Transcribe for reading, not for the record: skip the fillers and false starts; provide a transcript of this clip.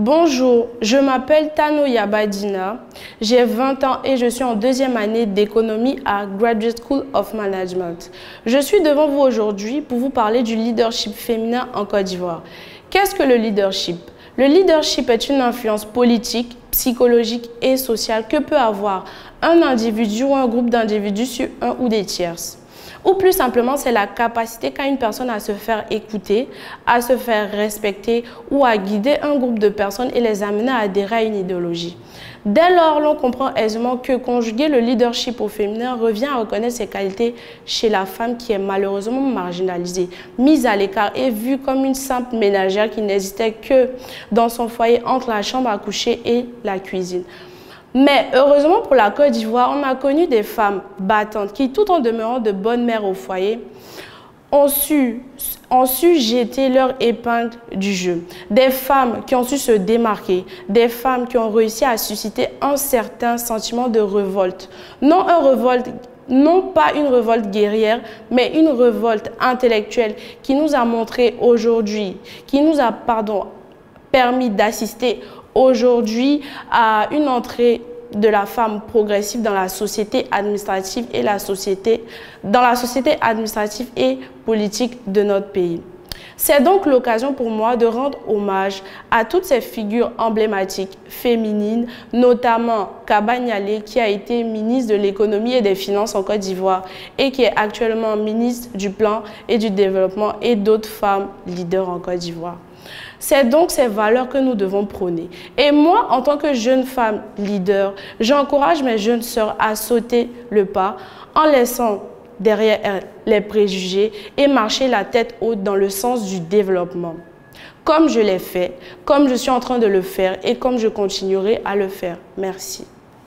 Bonjour, je m'appelle Tanoya Badina, j'ai 20 ans et je suis en deuxième année d'économie à Graduate School of Management. Je suis devant vous aujourd'hui pour vous parler du leadership féminin en Côte d'Ivoire. Qu'est-ce que le leadership? Le leadership est une influence politique, psychologique et sociale que peut avoir un individu ou un groupe d'individus sur un ou des tierces. Ou plus simplement, c'est la capacité qu'a une personne à se faire écouter, à se faire respecter ou à guider un groupe de personnes et les amener à adhérer à une idéologie. Dès lors, l'on comprend aisément que conjuguer le leadership au féminin revient à reconnaître ses qualités chez la femme qui est malheureusement marginalisée, mise à l'écart et vue comme une simple ménagère qui n'hésitait que dans son foyer entre la chambre à coucher et la cuisine. Mais heureusement pour la Côte d'Ivoire, on a connu des femmes battantes qui, tout en demeurant de bonnes mères au foyer, ont su jeter leur épingle du jeu. Des femmes qui ont su se démarquer, des femmes qui ont réussi à susciter un certain sentiment de révolte. Non pas une révolte guerrière, mais une révolte intellectuelle qui nous a montré aujourd'hui, qui nous a, permis d'assister aujourd'hui à une entrée de la femme progressive dans la société administrative et administrative et politique de notre pays. C'est donc l'occasion pour moi de rendre hommage à toutes ces figures emblématiques féminines, notamment Kaba Nialé, qui a été ministre de l'économie et des finances en Côte d'Ivoire et qui est actuellement ministre du plan et du développement, et d'autres femmes leaders en Côte d'Ivoire. C'est donc ces valeurs que nous devons prôner. Et moi, en tant que jeune femme leader, j'encourage mes jeunes sœurs à sauter le pas en laissant derrière elles les préjugés et marcher la tête haute dans le sens du développement. Comme je l'ai fait, comme je suis en train de le faire et comme je continuerai à le faire. Merci.